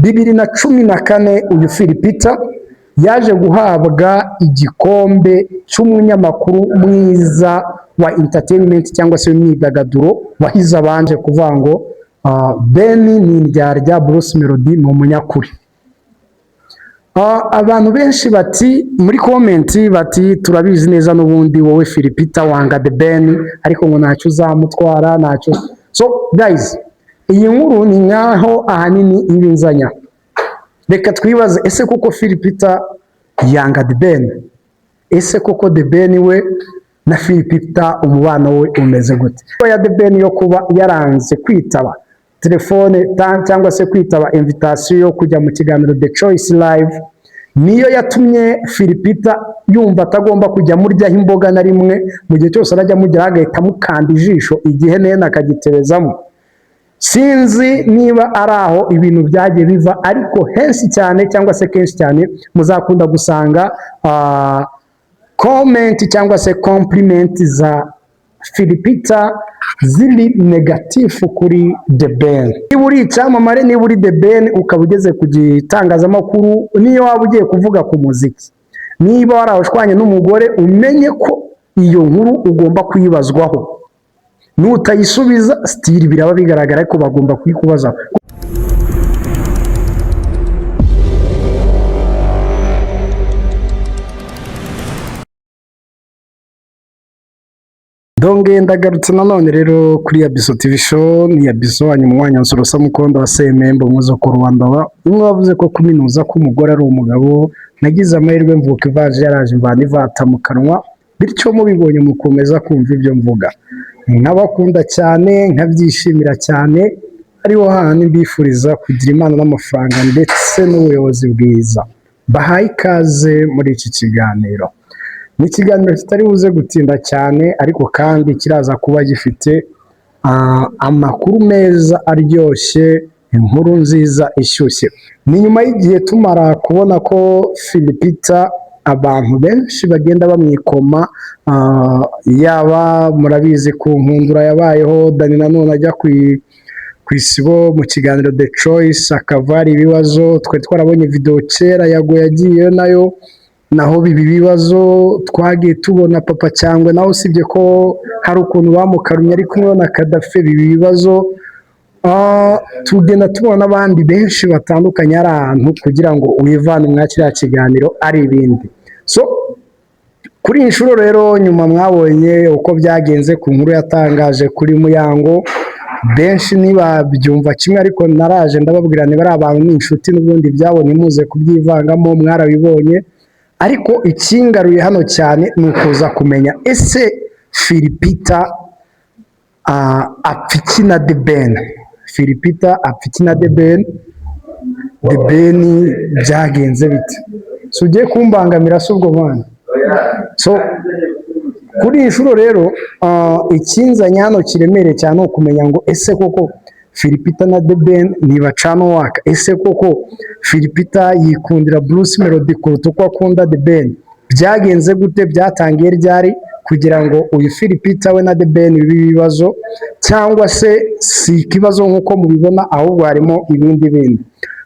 2014 uyu Philipita yaje guhabwa igikombe cy'umunyamakuru mwiza wa entertainment cyangwa se imyidagaduro wahize abanje kuvuga ngo Ben ni indyarya, Bruce Melody ni umunyakuri. Abantu benshi bati muri comment bati turabizi neza n'ubundi wowe Philipita wanga The Ben ariko ngo ntacyo uzamutwara ntacyo. So guys, iyi nkuru ni nkaho ahanini ibinzanya. Reka twibaze, ese koko Philipita yanga The Ben? Ese koko The Ben we na Philipita umubano we umeze gute? Ya The Ben yo kuba yaranze kwitaba telefone cyangwa se kwitaba invitation yo kujya mu kiganiro The Choice Live niyo yatumye Philipita yumva atagomba kujya muryaho imboga na rimwe, mu gihe cyose arajya mujya agahita mukanda ijisho igihe nene akagiterezamo. Sinzi niba ari aho ibintu byagiye biva, ariko henshi cyane cyangwa se kenshi cyane muzakunda gusanga comment cyangwa se compliment za Philipita ziri negatifu kuri The Ben. Niba uri icyamamare, niba uri The Ben ukaba ugeze ku gitangazamakuru, niyo waba ugiye kuvuga ku muziki, niba warashwanye n'umugore, umenye ko iyo nkuru ugomba kuyibazwaho. Nutayisubiza stili biraba bigaragara ko bagomba kuyikubaza. Donge ndagarutse nanone rero kuri Yabiso TV show, ni Yabiso wanyu mwanya nsorosa mukondo wa semembo muzo ku Rwanda umwe wavuze ko kuminuza ko umugore ari umugabo. Nagize amahirwe mvuka ivaje yaraje imvana ivata mu kanwa, bityo mubibonye mukomeza kumva ibyo mvuga. Nkabakunda cyane, nkabyishimira cyane, ariho hano mbifuriza kugira Imana n'amafaranga ndetse n'ubuyobozi bwiza. Bahaye ikaze muri iki kiganiro. Ni ikiganiro kitari buze gutinda cyane, ariko kandi kiraza kuba gifite amakuru meza aryoshye, inkuru nziza ishyushye. Ni nyuma y'igihe tumara kubona ko Philipita abantu benshi bagenda bamwikoma, yaba murabizi ku nkundura yabayeho Dani nanone ajya ku isibo mu kiganiro The Choice akava hari ibibazo. Twe twarabonye video kera yagiye nayo naho bibi bibazo twagiye tubona. Papa cyangwa naho usibye ko hari ukuntu bamukarumye ari kumwe na Kadafe bibi bibazo. Tugenda tubona abandi benshi batandukanye ari ahantu kugira ngo wivane mwakira kiganiro ari ibindi. So kuri inshuro rero nyuma mwabonye uko byagenze ku nkuru yatangaje kuri Muyango, benshi niba byumva kimwe, ariko naraje ndababwira ni bari abantu n'inshuti n'ubundi byabonye muze kubyivangamo mwarabibonye. Ariko ikingaruye hano cyane ni ukuza kumenya ese Philipita apfiki na The Ben. Philipita apfiki na The Ben. The Ben byagenze bite? So ugiye kumbangamira se ubwo mwana? So kuri inshuro rero ikinzanya hano kiremereye cyane ukumenya ngo ese koko Philipita na The Ben ntibacana waka? Ese koko Philipita yikundira Bruce Melody kuruta uko akunda The Ben? Byagenze gute? Byatangiye ryari kugira ngo uyu Philipita we na The Ben bibazo, cyangwa se si ikibazo nk'uko mubibona ahubwo harimo ibindi?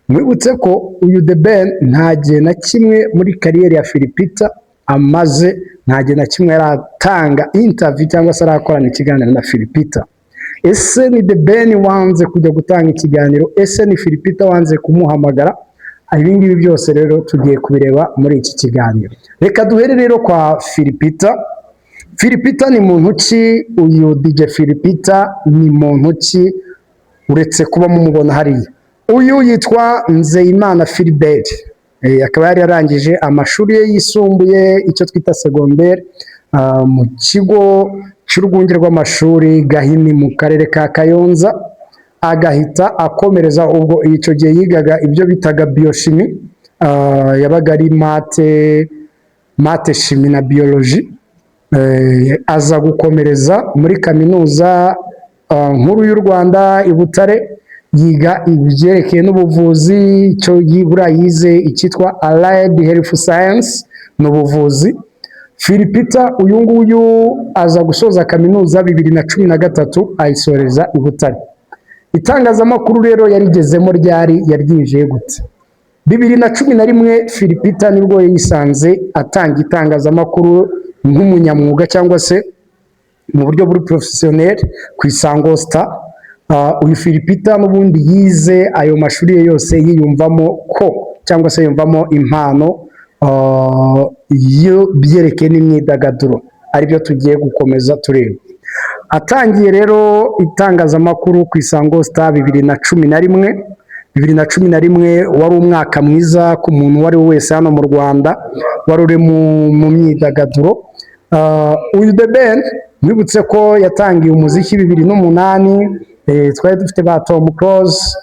Mwibutse ko uyu The Ben nta gihe na kimwe muri kariyeri ya Philipita amaze, nta gihe na kimwe aratanga interview cyangwa se arakorana ikiganiro na Philipita. Ese ni The Ben wanze kujya gutanga ikiganiro? Ese ni Philipita wanze kumuhamagara? Ibi ngibi byose rero tugiye kubireba muri iki kiganiro. Reka duhere rero kwa Philipita. Philipita ni muntu ki? Uyu DJ Philipita ni muntu ki uretse kuba mumubona hariya? Uyu yitwa Nzeyimana Philbert, akaba yari yarangije amashuri ye yisumbuye icyo twita secondaire mu kigo cy'urwunge rw'amashuri Gahini mu karere ka Kayonza, agahita akomereza ubwo icyo gihe yigaga ibyo bitaga biochimie, yabaga ari mate chimie na biologie. Aza gukomereza muri kaminuza nkuru y'u Rwanda i Butare, yiga ibyerekeye n'ubuvuzi. Icyo yibura yize icyitwa Allied Health Science n'ubuvuzi. Philipita uyu nguyu aza gusoza kaminuza 2013 ayisoreza i Butare. Itangazamakuru rero yarigezemo ryari, yaryinjiye gute? 2011 Philipita nibwo yisanze atanga itangazamakuru nk'umunyamwuga cyangwa se mu buryo buri professionnel ku Isango Star. Uyu Philipita n'ubundi yize ayo mashuri ye yose yiyumvamo ko cyangwa se yumvamo impano yo byerekeye n'imyidagaduro, aribyo tugiye gukomeza tureba. Atangiye rero itangazamakuru ku Isango Star 2011 wari umwaka mwiza ku muntu uwo ari we wese hano mu Rwanda wari uri mu myidagaduro. Uyu The Ben mwibutse ko yatangiye umuziki 2008, twari dufite ba Tom Close,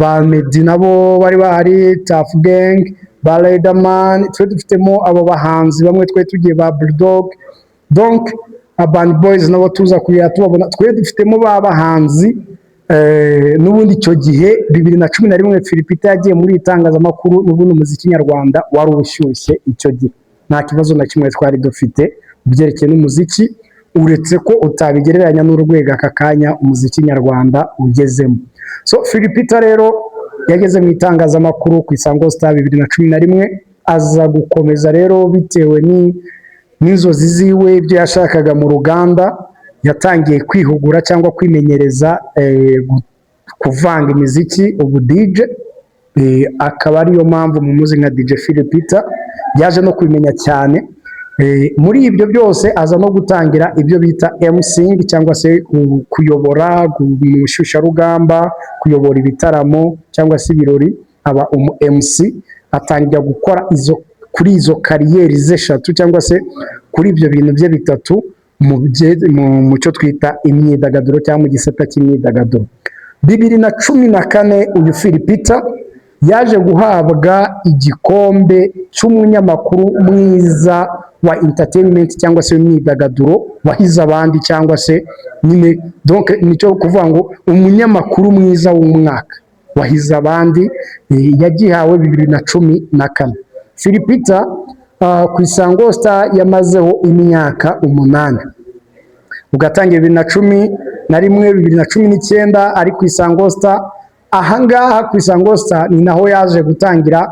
ba Meddy nabo bari bahari, Tuff Gang, ba Riderman, twari dufitemo abo bahanzi bamwe twari tugiye ba Bulldog, donc Urban Boys nabo tuza kuya tubabona, twari dufitemo ba bahanzi. N'ubundi icyo gihe 2011 Philipita yagiye muri itangazamakuru, n'ubundi umuziki nyarwanda wari ushyushye icyo gihe, nta kibazo na kimwe twari dufite byerekeye n'umuziki, uretse ko utabigereranya n'urwego aka kanya umuziki nyarwanda ugezemo. So Philipita rero yageze mu itangazamakuru ku Isango Star 2011, aza gukomeza rero bitewe n'inzozi ziwe, ibyo yashakaga mu ruganda. Yatangiye kwihugura cyangwa kwimenyereza kuvanga imiziki, ubu DJ, akaba ariyo mpamvu mumuzi nka DJ Philipita. Yaje no kubimenya cyane. Muri ibyo byose aza no gutangira ibyo bita MCing cyangwa se kuyobora mu shyushyarugamba, kuyobora ibitaramo cyangwa se ibirori, aba MC. Atangira gukora kuri izo kariyeri ze eshatu cyangwa se kuri ibyo bintu bye bitatu mu cyo twita imyidagaduro cyangwa mu gisata cy'imyidagaduro. 2014 uyu Philipita yaje guhabwa igikombe cy'umunyamakuru mwiza wa entertainment cyangwa se imyidagaduro wahize abandi, cyangwa se nyine donc nicyo kuvuga ngo umunyamakuru mwiza w'umwaka wahize abandi, yagihawe 2014. Philipita ku Isango Star yamazeho imyaka 8, ugatangira 2011, 2019 ari ku Isango Star. Ahangaha ku Isango Star ni naho yaje gutangira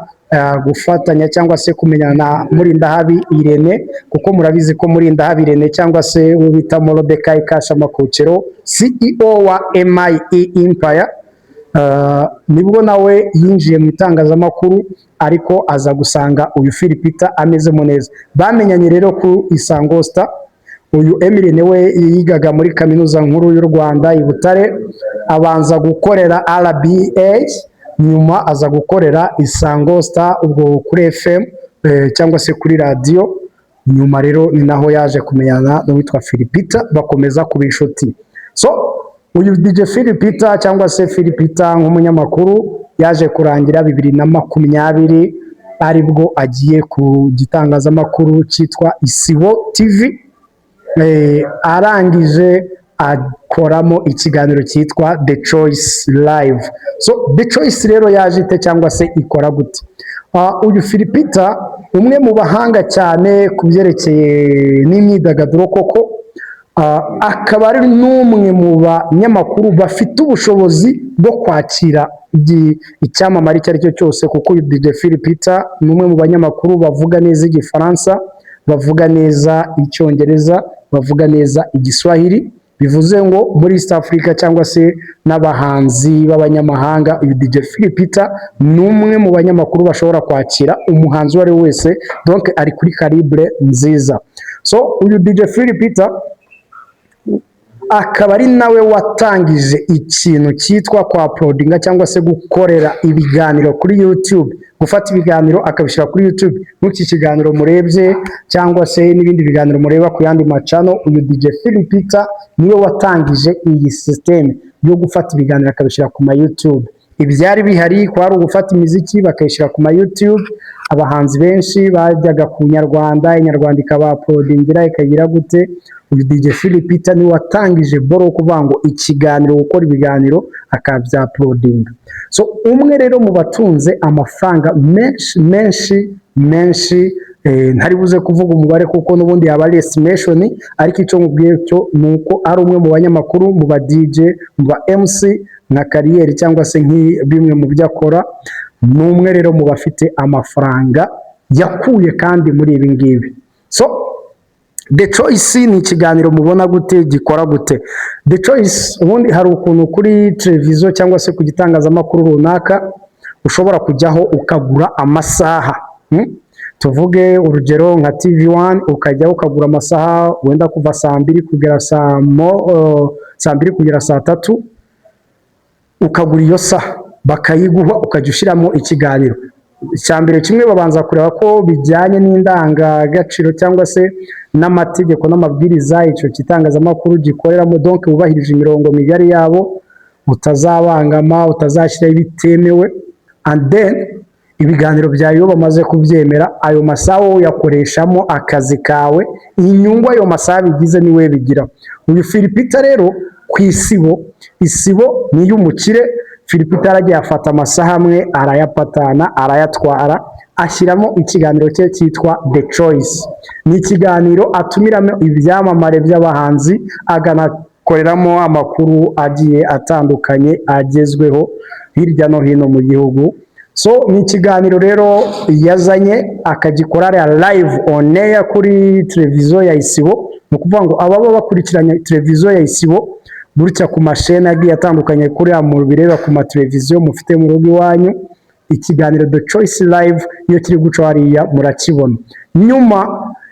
gufatanya cyangwa se kumenyana na Murindahabi Irene, kuko murabizi ko Murindahabi Irene cyangwa se uwo bita Morodekayi Kashamakokero, CEO wa MIE Empire, nibwo nawe yinjiye mu itangazamakuru, ariko aza gusanga uyu Philipita amezemo neza. Bamenyanye rero ku Isango Star. Uyu Emile we yigaga muri kaminuza nkuru y'u Rwanda i Butare, abanza gukorera RBA, nyuma aza gukorera Isango Star ubwo kuri FM cyangwa se kuri radio. Nyuma rero ni naho yaje kumenyana n'uwitwa Philipita, bakomeza kuba inshuti. So uyu DJ Philipita cyangwa se Philipita nk'umunyamakuru yaje kurangira 2020, aribwo agiye ku gitangazamakuru cyitwa Isibo TV. Arangije akoramo ikiganiro cyitwa The Choice Live. So The Choice rero yaje ite cyangwa se ikora gute? Uyu Philipita umwe mu bahanga cyane ku byerekeye n'imyidagaduro koko, akaba ari n'umwe mu banyamakuru bafite ubushobozi bwo kwakira icyamamare icyo ari cyo cyose, kuko uyu DJ Philipita ni umwe mu banyamakuru bavuga neza Igifaransa, bavuga neza Icyongereza, bavuga neza Igiswahili. Bivuze ngo muri East Africa cyangwa se n'abahanzi b'abanyamahanga, uyu DJ Philipita ni umwe mu banyamakuru bashobora kwakira umuhanzi uwo ari we wese, donc ari kuri calibre nziza. So uyu DJ Philipita akaba ari nawe watangije ikintu cyitwa kwa uploadinga cyangwa se gukorera ibiganiro kuri YouTube, gufata ibiganiro akabishyira kuri YouTube. Nk'iki kiganiro murebye cyangwa se n'ibindi biganiro mureba ku yandi macano, uyu DJ Philipita niwe watangije iyi system yo gufata ibiganiro akabishyira ku ma YouTube. Ibyari bihari kwari ugufata imiziki bakayishyira ku ma YouTube. Abahanzi benshi bajyaga ku Nyarwanda, Inyarwanda ikaba uploadingira ikagira gute. Uyu DJ Philipita ni watangije boro kuvuga ngo ikiganiro, gukora ibiganiro akabya uploadinga. So umwe rero mu batunze amafaranga menshi ntari buze kuvuga umubare kuko n'ubundi yaba ari estimation, ariko icyo mubwiye cyo ni uko ari umwe mu banyamakuru, mu ba DJ, mu ba MC nka kariyeri cyangwa se bimwe mu byo akora, ni umwe rero mu bafite amafaranga yakuye kandi muri ibi ngibi. So The Choice ni ikiganiro mubona gute, gikora gute? The Choice ubundi hari ukuntu kuri televiziyo cyangwa se ku gitangazamakuru runaka ushobora kujyaho ukagura amasaha. Tuvuge urugero nka TV1 ukajyaho ukagura amasaha wenda kuva saa 2 kugera saa 2 kugera saa 3, ukagura iyo saha bakayiguha ukajya ushyiramo ikiganiro. Icyambere kimwe babanza kureba ko bijyanye n'indangagaciro cyangwa se n'amategeko n'amabwiriza icyo kitangazamakuru gikoreramo, donc wubahirije imirongo migari yabo, utazabangama, utazashyiraho ibitemewe, and then ibiganiro byawe iyo bamaze kubyemera, ayo masaha uyakoreshamo akazi kawe, inyungu ayo masaha bigize niwe bigira. Uyu Philipita rero ku isibo ni y'umukire. Philipita aragiye afata amasaha amwe arayapatana, arayatwara, ashyiramo ikiganiro cye cyitwa The Choice. Ni ikiganiro atumiramo ibyamamare by'abahanzi, aganakoreramo amakuru agiye atandukanye agezweho hirya no hino mu gihugu. So ni ikiganiro rero yazanye akagikora live on air kuri televiziyo ya Isibo. Ni ukuvuga ngo ababa bakurikiranye televiziyo ya Isibo burya ku masheni agiye atandukanye kuri mu bireba ku mateleviziyo mufite mu rugo iwanyu, ikiganiro The Choice live iyo kiri guca hariya murakibona. Nyuma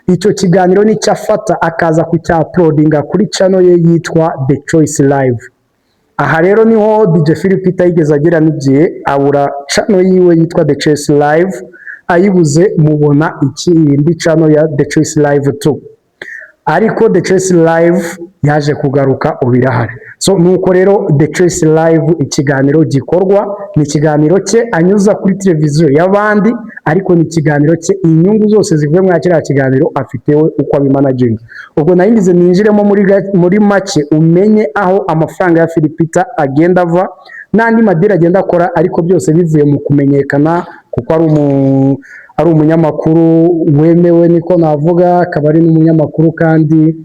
icyo kiganiro nicyo afata akaza kucya-uploadinga kuri channel ye yitwa The Choice Live. Aha rero niho DJ Philipita yigeze agira n'igihe abura channel yiwe yitwa The Choice Live, ayibuze mubona indi channel ya The Choice Live 2, ariko The Choice Live yaje kugaruka ubirahari. So nuko rero The Choice Live ikiganiro gikorwa, ni ikiganiro cye anyuza kuri televiziyo y'abandi, ariko ni ikiganiro cye inyungu zose zivuye mu kiriya kiganiro afitewe uko abimanaginga. Ubwo nayingize ninjiremo muri make umenye aho amafaranga ya Philipita agenda ava n'andi madira agenda akora, ariko byose bivuye mu kumenyekana kuko ari umunyamakuru wemewe, niko navuga, akaba ari n'umunyamakuru kandi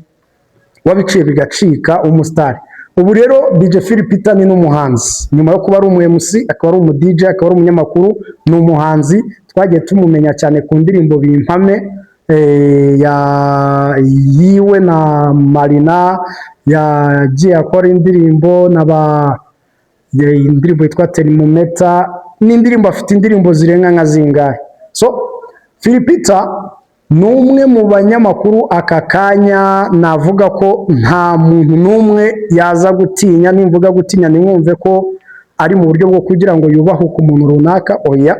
wabiciye bigacika, umustar. Ubu rero DJ Philipita ni n'umuhanzi, nyuma yo kuba ari umu MC akaba ari umu DJ akaba ari umunyamakuru, ni umuhanzi. Twagiye tumumenya cyane ku ndirimbo Bimpame yiwe na Marina, yagiye akora indirimbo indirimbo yitwa Thermometer, n'indirimbo afite indirimbo zirenga nka zingahe. So Philipita ni umwe mu banyamakuru aka kanya navuga ko nta muntu n'umwe yaza gutinya. Nimvuga gutinya nimwumve ko ari mu buryo bwo kugira ngo yubahuke umuntu runaka, oya.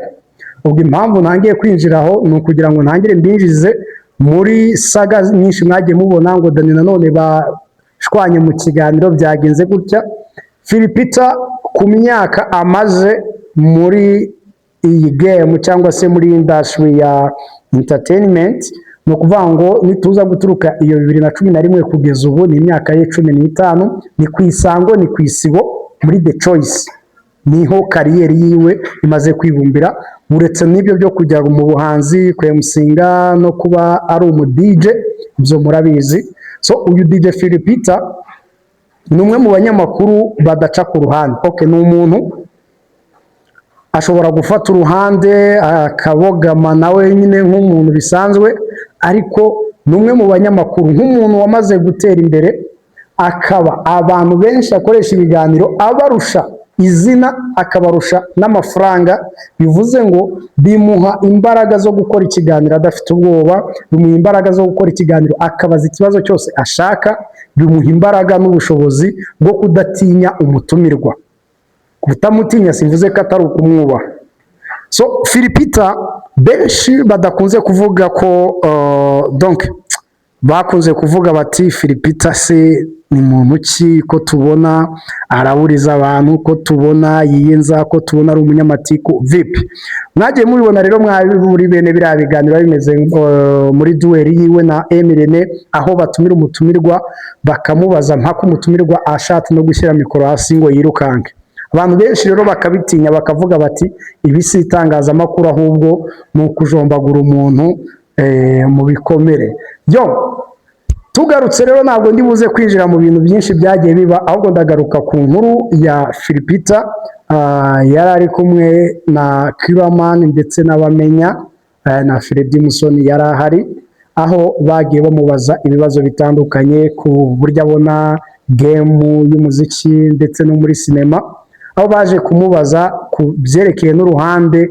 Ubwo impamvu ntangiye kwinjiraho ni ukugira ngo ntangire mbinjize muri saga nyinshi mwagiye mubona ngo Dani nanone bashwanye mu kiganiro byagenze gutya. Philipita ku myaka amaze muri iyi game cyangwa se muri industry ya entertainment, ni ukuvuga ngo nituza guturuka iyo 2011 kugeza ubu ni imyaka ye 15, ni ku isango, ni ku isibo muri The Choice, niho kariyeri yiwe imaze kwibumbira. Uretse n'ibyo byo kujya mu buhanzi, kwemusinga no kuba ari umu DJ, ibyo murabizi. So uyu DJ Philipita ni umwe mu banyamakuru badaca ku ruhande. Okay, ni umuntu ashobora gufata uruhande akabogama nawe nyine nk'umuntu bisanzwe, ariko ni umwe mu banyamakuru nk'umuntu wamaze gutera imbere, akaba abantu benshi akoresha ibiganiro abarusha izina, akabarusha n'amafaranga. Bivuze ngo bimuha imbaraga zo gukora ikiganiro adafite ubwoba, bimuha imbaraga zo gukora ikiganiro akabaza ikibazo cyose ashaka, bimuha imbaraga n'ubushobozi bwo kudatinya umutumirwa. Kutamutinya simvuze ko atari ukumwubaha. So Philipita benshi badakunze kuvuga ko donc bakunze kuvuga bati Philipita se ni muntu ki ko tubona araburiza abantu, ko tubona yiyenza, ko tubona ari umunyamatiku vipi. Mwagiye mubibona rero muri bene biriya biganiro bimeze muri duel yiwe na Emirene, aho batumira umutumirwa bakamubaza mpaka umutumirwa ashatse no gushyira mikoro hasi ngo yirukanke. Abantu benshi rero bakabitinya bakavuga bati ibi si itangazamakuru ahubwo ni ukujombagura umuntu mu bikomere. Tugarutse rero ntabwo ndi buze kwinjira mu bintu byinshi byagiye biba, ahubwo ndagaruka ku nkuru ya Philipita. Yari ari kumwe na Kiramani ndetse n'abamenya na Freddy Musoni yari ahari, aho bagiye bamubaza ibibazo bitandukanye ku buryo abona game y'umuziki ndetse no muri sinema, aho baje kumubaza ku byerekeye n'uruhande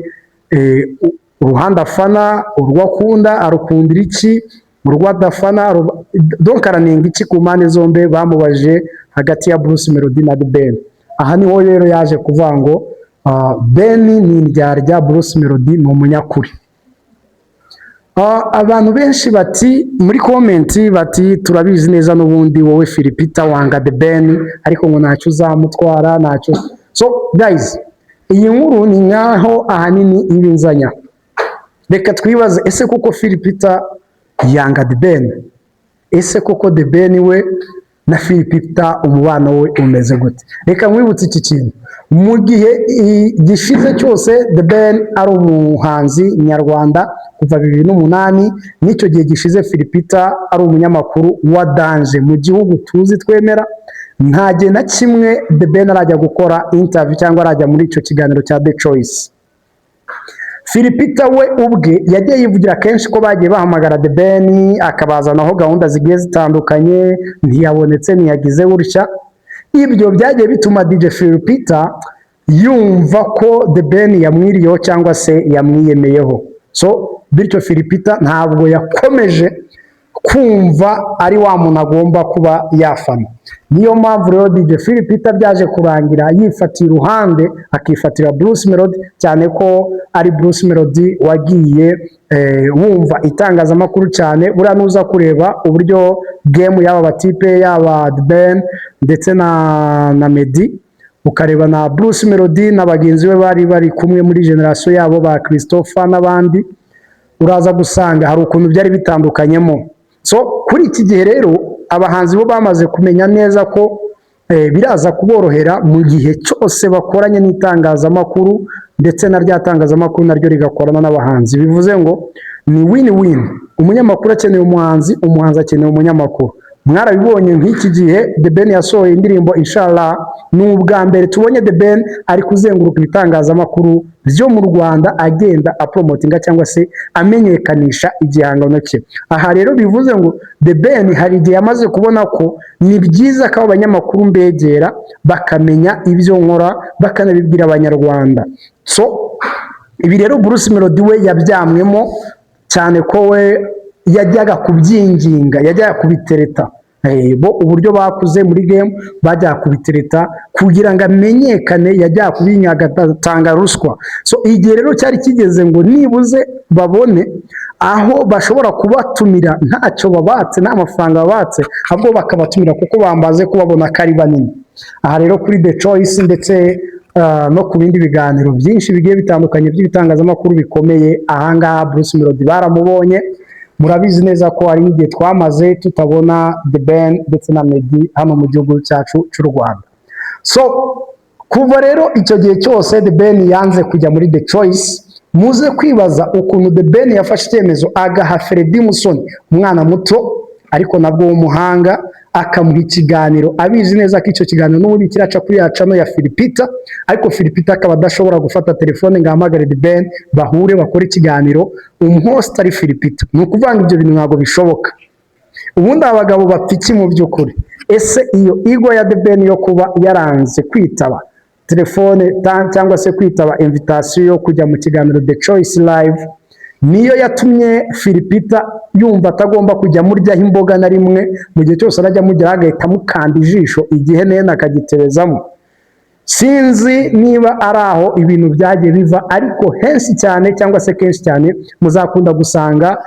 afana, urwo akunda, arukundira iki, urwo adafana, donc aranenga iki ku mpande zombi. Bamubaje hagati ya Bruce Melody na The Ben. Aha niho rero yaje kuvuga ngo Ben ni indyarya, Bruce Melody ni umunyakuri. Abantu benshi bati muri komenti bati turabizi neza n'ubundi wowe Philipita wanga The Ben, ariko ngo ntacyo uzamutwara ntacyo. So guys, iyi nkuru ni nkaho ahanini ibinzanya. Reka twibaze, ese koko Philipita yanga The Ben? Ese koko The Ben we na Philipita umubano we umeze gute? Reka mwibutse iki kintu. Mu gihe gishize cyose The Ben ari umuhanzi nyarwanda kuva 2008, n'icyo gihe gishize Philipita ari umunyamakuru wa Danje mu gihugu tuzi twemera. Nta gihe na kimwe The Ben arajya gukora interview cyangwa arajya muri icyo kiganiro cya The Choice. Philipita we ubwe yagiye yivugira kenshi ko bagiye bahamagara The Ben akabazanaho gahunda zigiye zitandukanye, ntiyabonetse ntiyagize gutya. Ibyo byagiye bituma DJ Philipita yumva ko The Ben yamwiriyeho cyangwa se yamwiyemeyeho. So bityo Philipita ntabwo yakomeje kumva ari wa muntu agomba kuba yafana. Niyo mpamvu rero DJ Philipita byaje kurangira yifatira uruhande, akifatira Bruce Melody, cyane ko ari Bruce Melody wagiye wumva itangazamakuru cyane. Buriya nuza kureba uburyo game y'aba batipe yaba The Ben ndetse na Meddy, ukareba na Bruce Melody n'abagenzi be bari kumwe muri generation yabo ba Christopher n'abandi, uraza gusanga hari ukuntu byari bitandukanyemo. So kuri iki gihe rero abahanzi bo bamaze kumenya neza ko biraza kuborohera mu gihe cyose bakoranye n'itangazamakuru, ndetse na rya tangazamakuru naryo rigakorana n'abahanzi. Bivuze ngo ni win-win. Umunyamakuru akeneye umuhanzi, umuhanzi akeneye umunyamakuru. Mwarabibonye nk'iki gihe The Ben yasohoye indirimbo Inshallah, ni ubwa mbere tubonye The Ben ari kuzenguruka ibitangazamakuru byo mu Rwanda agenda apromotinga cyangwa se amenyekanisha igihangano cye. Aha rero bivuze ngo The Ben hari igihe yamaze kubona ko ni byiza ko abanyamakuru mbegera bakamenya ibyo nkora, bakanabibwira abanyarwanda. So ibi rero Bruce Melody we yabyamwemo cyane ko we yajyaga kubyinginga, yajyaga kubitereta. Bo uburyo bakuze muri game bajya kubitereta kugira ngo amenyekane, yajya kubinyaga tanga ruswa. So igihe rero cyari kigeze ngo nibuze babone aho bashobora kubatumira ntacyo babatse, nta mafaranga babatse, ahubwo bakabatumira kuko bambaze kubabona kari banini. Aha rero kuri The Choice ndetse no ku bindi biganiro byinshi bigiye bitandukanye by'ibitangazamakuru bikomeye, ahangaha Bruce Melody baramubonye. Murabizi neza ko ari igihe twamaze tutabona The Ben ndetse na Meddy hano mu gihugu cyacu cy'u Rwanda. So kuva rero icyo gihe cyose The Ben yanze kujya muri The Choice, muze kwibaza ukuntu The Ben yafashe icyemezo agaha Freddy Musoni, umwana muto ariko nabwo w'umuhanga, akamuha ikiganiro abizi neza ko icyo kiganiro n'ubundi kiraca kuri ya channel ya Philipita, ariko Philipita akaba adashobora gufata telefone ngo ahamagare The Ben bahure bakore ikiganiro, umuhost ari Philipita. Ni ukuvuga ibyo bintu ntabwo bishoboka. Ubundi abagabo bapiki mu by'ukuri, ese iyo ego ya The Ben yo kuba yaranze kwitaba telefone cyangwa se kwitaba invitation yo kujya mu kiganiro The Choice Live, niyo yatumye Philipita yumva atagomba kujya muryaho imboga na rimwe, mu gihe cyose arajya mugera agahita mukanda ijisho igihe nena akagiterezamo. Sinzi niba ari aho ibintu byagiye biva, ariko henshi cyane cyangwa se kenshi cyane muzakunda gusanga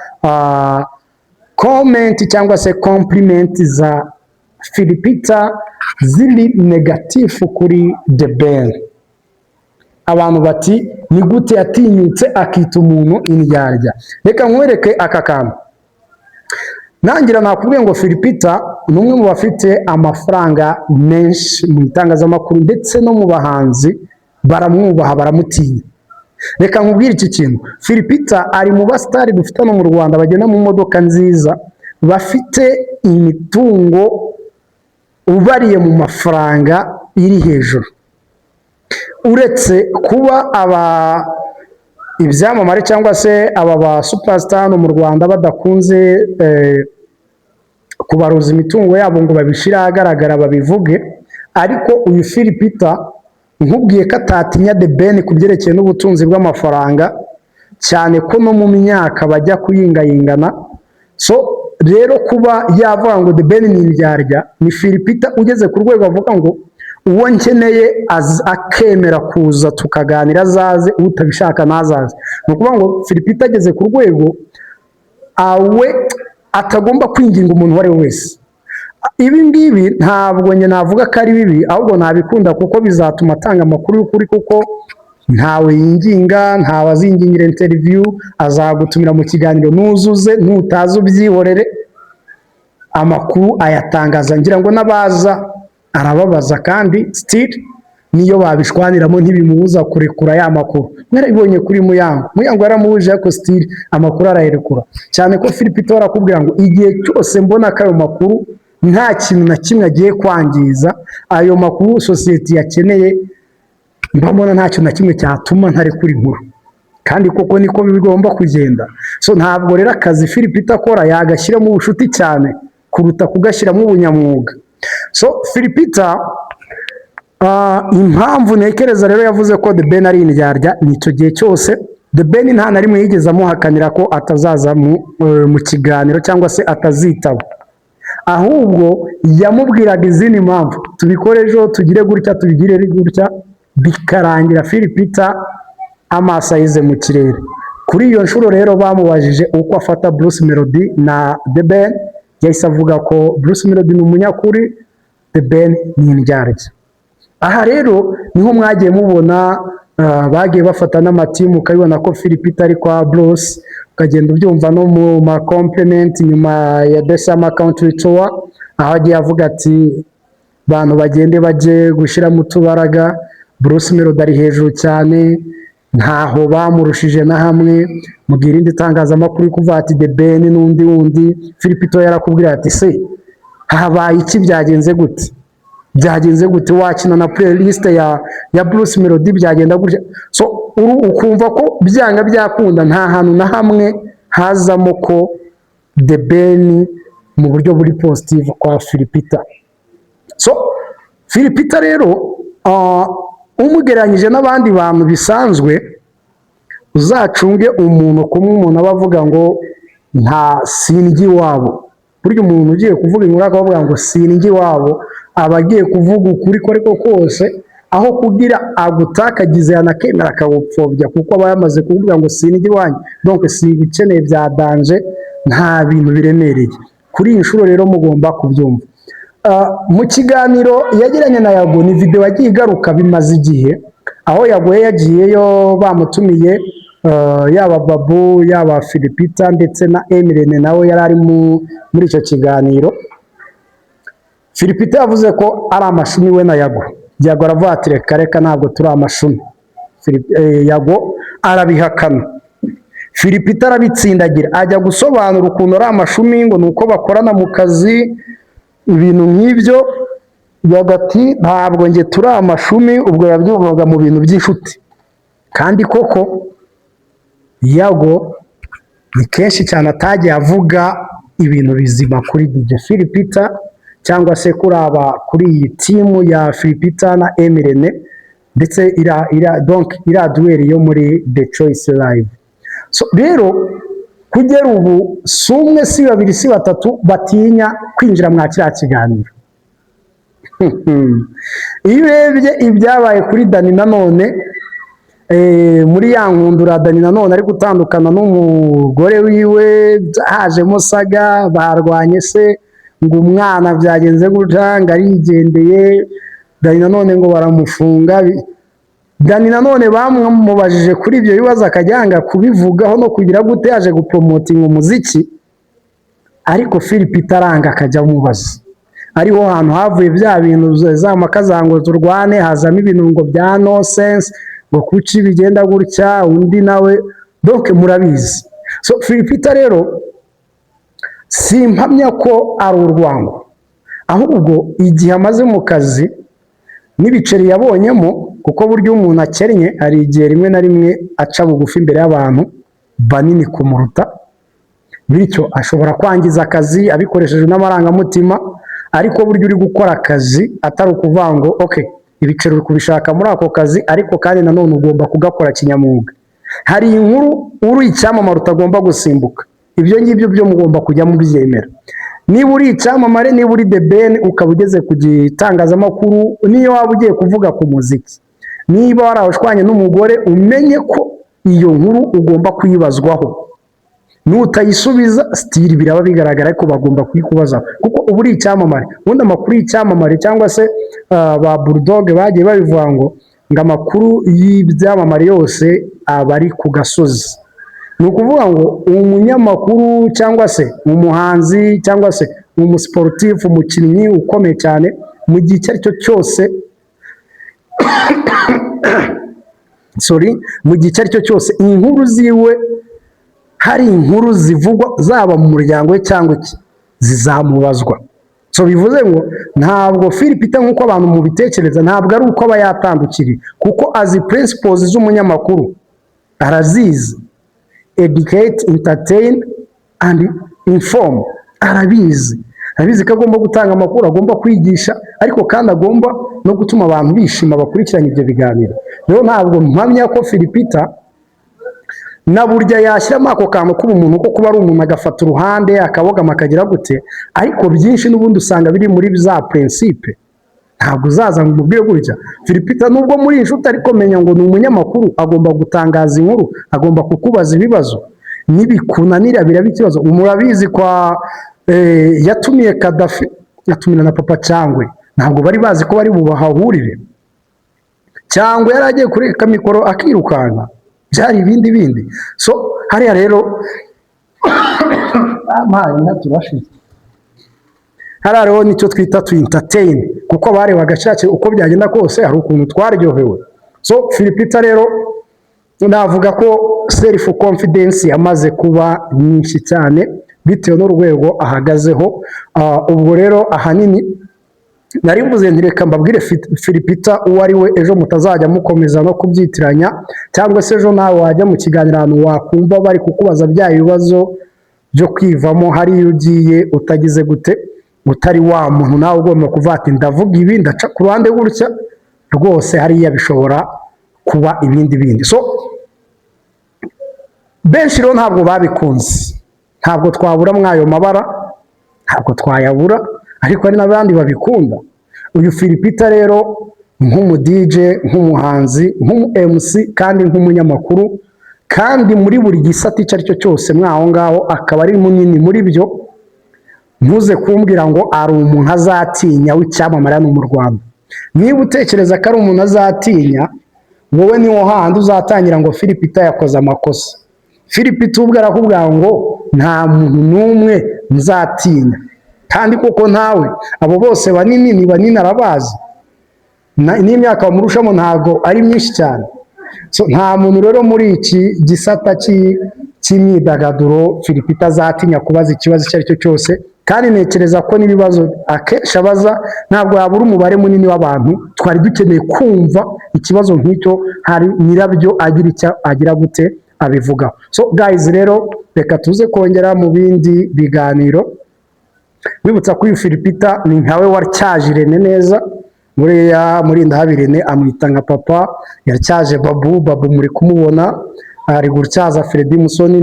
comment cyangwa se compliment za Philipita ziri negatifu kuri The Ben. Abantu bati ni gute yatinyutse akita umuntu indyarya. Reka nkwereke aka kantu. Nangira nakubwiye ngo Philipita ni umwe mu bafite amafaranga menshi mu itangazamakuru ndetse no mu bahanzi, baramwubaha baramutinya. reka nkubwire iki kintu, Philipita ari mu basitari dufite hano mu Rwanda bagenda mu modoka nziza, bafite imitungo ubariye mu mafaranga iri hejuru. Uretse kuba ibyamamare cyangwa se aba ba superstar hano mu Rwanda badakunze kubaruza imitungo yabo ngo babishyire ahagaragara babivuge, ariko uyu Philipita nkubwiye ko atatinya The Ben ku byerekeye n'ubutunzi bw'amafaranga, cyane ko no mu myaka bajya kuyingayingana. So rero kuba yavuga ngo The Ben ni indyarya, ni Philipita ugeze ku rwego avuga ngo uwo nkeneye akemera kuza tukaganira azaze, utabishaka ntazaze. Ni ukuvuga ngo Philipita ageze ku rwego awe atagomba kwinginga umuntu uwo ari we wese. Ibi ngibi ntabwo njye navuga ko ari bibi, ahubwo nabikunda kuko bizatuma atanga amakuru y'ukuri, kuko ntawe yinginga, ntawe azingingira interview, azagutumira mu kiganiro nuzuze, nutazi ubyihorere, amakuru ayatangaza. Ngira ngo n'abaza arababaza, kandi still niyo babishwaniramo ntibimubuza kurekura ya makuru. Mwarabibonye kuri Muyango yaramuhuje, ariko still amakuru arayerekura, cyane ko Philipita arakubwira ngo igihe cyose mbona ko ayo makuru nta kintu na kimwe agiye kwangiza, ayo makuru sosiyete yakeneye, mbona nta kintu na kimwe cyatuma ntarekura inkuru, kandi koko niko bigomba kugenda. So ntabwo rero akazi Philipita akora yagashyiramo ubushuti cyane kuruta kugashyiramo ubunyamwuga. So Philipita impamvu ntekereza rero yavuze ko The Ben ari indyarya, ni icyo gihe cyose The Ben nta na rimwe yigeze amuhakanira ko atazaza mu kiganiro cyangwa se atazitaba, ahubwo yamubwiraga izindi mpamvu, tubikore ejo, tugire gutya, tubigire gutya, bikarangira Philipita amaso ayize mu kirere. Kuri iyo nshuro rero bamubajije uko afata Bruce Melody na The Ben, yahise avuga ko Bruce Melody ni umunyakuri, The Ben ni indyarya. Aha rero niho mwagiye mubona bagiye bafata n'amatimu, ukabibona ko Philipita ari kwa Bruce, ukagenda ubyumva no mu ma compliment nyuma ya The Summer Country Tour, aho agiye avuga ati bantu bagende bajye gushyiramo utubaraga, Bruce Melody ari hejuru cyane, ntaho bamurushije na hamwe. Mugira irindi tangazamakuru kuvuga ati The Ben n'undi wundi, Philipita yarakubwira ati se habaye iki, byagenze gute, byagenze gute, wakina na playlist ya Bruce Melody byagenda gutya. So ukumva ko byanga byakunda, nta hantu na hamwe hazamo ko The Ben mu buryo buri positive kwa Philipita. So Philipita rero umugereranyije n'abandi bantu bisanzwe, uzacunge umuntu kumwe umuntu aba avuga ngo nta singi wabo. Burya umuntu ugiye kuvuga inkuru akavuga ngo singi wabo, aba agiye kuvuga ukuri ko ariko kose, aho kugira agutakagize yanakemera akawupfobya, kuko aba yamaze kuvuga ngo singi wanyu, donc si ibikeneye bya danje, nta bintu biremereye. Kuri iyi nshuro rero mugomba kubyumva. Mu kiganiro yagiranye na Yago, ni video yagiye igaruka bimaze igihe, aho Yago yagiyeyo bamutumiye, yaba Babu, yaba Philipita ndetse na Emirene nawe yari ari muri icyo kiganiro. Philipita yavuze ko ari amashumi we na Yago. Yago aravuga ati reka ntabwo turi amashumi. Yago arabihakana. Philipita arabitsindagira, ajya gusobanura ukuntu ari amashumi, ngo ni uko bakorana mu kazi, ibintu nk'ibyo. Bagati ntabwo nge turi amashumi, ubwo yabyuvaga mu bintu by'inshuti. Kandi koko Yago ni kenshi cyane atagiye avuga ibintu bizima kuri DJ Philipita, cyangwa se kuri iyi timu ya Philipita na Emirene, ndetse iriya duel yo muri The Choice Live. So rero kugera ubu si umwe, si babiri, si batatu batinya kwinjira mwa kiriya kiganiro. Iyo urebye ibyabaye kuri Dani Nanone, muri ya nkundura Dani Nanone ari gutandukana n'umugore wiwe, hajemo saga, barwanye se, ngo umwana byagenze gutya, ngo arigendeye, Dani Nanone ngo baramufunga. Dani Nanone bamubajije kuri ibyo bibazo akajyanga kubivugaho no kugira gute, yaje gupromotinga umuziki, ariko Philipita aranga akajya amubaza. Ariho hantu havuye bya bintu za mpaka za ngo turwane, hazamo ibintu ngo bya nonsense, ngo kuki bigenda gutya, undi nawe donc murabizi. So Philipita rero simpamya ko ari urwango, ahubwo igihe amaze mu kazi n'ibiceri yabonyemo, kuko buryo umuntu akennye hari igihe rimwe na rimwe aca bugufi imbere y'abantu banini kumuruta, bityo ashobora kwangiza akazi abikoresheje n'amarangamutima. Ariko buryo uri gukora akazi atari ukuvuga ngo okay ibiceri uri kubishaka muri ako kazi, ariko kandi nanone ugomba kugakora kinyamwuga. Hari inkuru uri icyamamare utagomba gusimbuka, ibyo ngibyo byo mugomba kujya mubyemera. Niba uri icyamamare, niba uri The Ben ukaba ugeze ku gitangazamakuru, niyo waba ugiye kuvuga ku muziki, niba warashwanye n'umugore, umenye ko iyo nkuru ugomba kuyibazwaho. Nutayisubiza stili biraba bigaragara ko bagomba kuyikubaza, kuko ubu uri icyamamare. Ubundi amakuru y'icyamamare cyangwa se ba Bulldog bagiye babivuga ngo amakuru y'ibyamamare yose aba ari ku gasozi. Ni ukuvuga ngo umunyamakuru cyangwa se umuhanzi cyangwa se umusportif, umukinnyi ukomeye cyane, mu gihe icyo ari cyo cyose mu gihe icyo ari cyo cyose inkuru ziwe, hari inkuru zivugwa zaba mu muryango we cyangwa iki, zizamubazwa. So bivuze ngo ntabwo Philipita nk'uko abantu mubitekereza, ntabwo ari uko aba yatandukiriye, kuko azi principles z'umunyamakuru, arazizi: educate, entertain and inform. Arabizi ko agomba gutanga amakuru, agomba kwigisha, ariko kandi agomba no gutuma abantu bishima bakurikiranye ibyo biganiro. Rero ntabwo mpamya ko Philipita na burya yashyiramo ako kantu k'ubumuntu ko kuba ari umuntu agafata uruhande akabogama akagira gute, ariko byinshi n'ubundi usanga biri muri za principe. Ntabwo uzaza ngo umubwire gutya Philipita nubwo muri inshuti, ariko menya ngo ni umunyamakuru, agomba gutangaza inkuru, agomba kukubaza ibibazo, nibikunanira biraba ikibazo. Murabizi kwa yatumiye Kadafi, yatumira na Papa Cyangwe, ntabwo bari bazi ko bari bubahahurire. Cyangwe yari agiye kureka mikoro akirukanka, byari ibindi. So hariya rero hariya rero nicyo twita to entertain, kuko bari bagashake uko byagenda kose hari ukuntu twaryohewe. So Philipita rero navuga ko self confidence yamaze kuba nyinshi cyane bitewe n'urwego ahagazeho. Ubwo rero ahanini nari mvuze nti reka mbabwire Philipita uwo ari we, ejo mutazajya mukomeza no kubyitiranya, cyangwa se ejo nawe wajya mu kiganiro ahantu wakumva bari kukubaza bya bibazo byo kwivamo, hariyo ugiye utagize gute, utari wa muntu nawe ugomba kuvuga ati ndavuga ibi ndaca ku ruhande gutya, rwose hariya bishobora kuba ibindi. So benshi rero ntabwo babikunze, ntabwo twabura mwayo mabara, ntabwo twayabura, ariko hari n'abandi babikunda. Uyu Philipita rero nk'umu DJ, nk'umuhanzi, nk'umu MC kandi nk'umunyamakuru, kandi muri buri gisata icyo ari cyo cyose mwaho ngaho akaba ari munini muri byo. Ntuze kumbwira ngo ari umuntu azatinya w'icyamamare hano mu Rwanda. Niba utekereza ko ari umuntu azatinya, wowe niwo handi uzatangira ngo Philipita yakoze amakosa. Philipita ubwo arakubwira ngo nta muntu n'umwe nzatinya, kandi koko ntawe. Abo bose banini ni banini, arabazi, n'imyaka bamurushamo ntabwo ari myinshi cyane. So nta muntu rero muri iki gisata cy'imyidagaduro Philipita azatinya kubaza ikibazo icyo ari cyo cyose, kandi ntekereza ko n'ibibazo akenshi abaza ntabwo yabura umubare munini w'abantu twari dukeneye kumva ikibazo nk'icyo, hari nyirabyo agira icyo agira gute abivugaho. So guys rero reka tuze kongera mu bindi biganiro. Wibutsa ko uyu Philipita ni nkawe watyaje Irene neza, muri Ndahabirene amwita nka papa, yatyaje Babu muri kumubona, ari gutyaza Fredy Musoni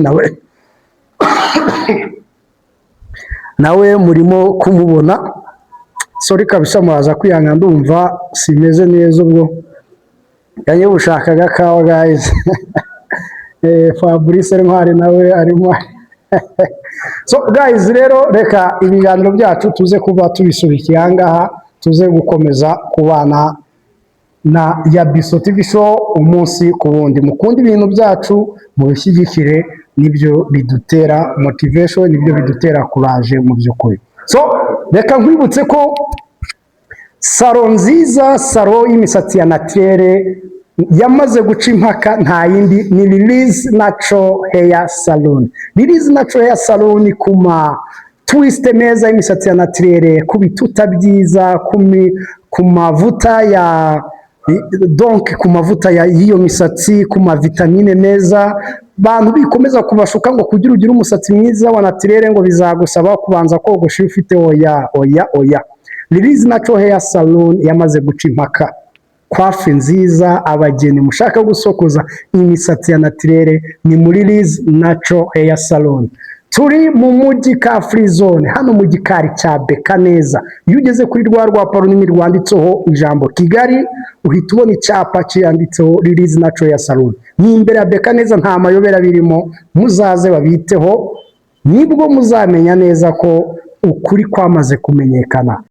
nawe murimo kumubona. Sorry kabisa mwaza kwihanga, ndumva simeze neza ubwo yanye bushakaga kawa guys. Fabrice Ntwari nawe arimo. So guys rero reka ibiganiro byacu tuze kuba tubisubikiye ahangaha, tuze gukomeza kubana na Yabiso TV show umunsi ku wundi. Mukunda ibintu byacu, mubishyigikire, nibyo bidutera motivation, nibyo bidutera courage mu by'ukuri. So reka nkwibutse ko salo nziza, salo y'imisatsi ya naturelle yamaze guca impaka nta yindi ni Lilies Natural Hair Salon. Lilies Natural Hair Salon ku ma twist meza y'imisatsi ya naturere, ku bituta byiza, ku mavuta ya donc ku mavuta y'iyo misatsi, ku mavitamine meza. Bantu bikomeza kubashuka ngo kugira ugire umusatsi mwiza wa naturere ngo bizagusaba kubanza kogosha ufite oya. Lilies Natural Hair Salon yamaze guca impaka. Kwafe nziza, abageni mushaka gusokoza imisatsi ya naturere ni muri Lilies Natural Hair Salon. Turi mu mujyi ka Free Zone, hano mu gikari cya Beka neza. Iyo ugeze kuri rwa rwapa runini rwanditseho ijambo Kigali, uhita ubona icyapa cyanditseho Lilies Natural Hair Salon. Ni imbere ya Beka neza, nta mayobera birimo, muzaze babiteho, nibwo muzamenya neza ko ukuri kwamaze kumenyekana.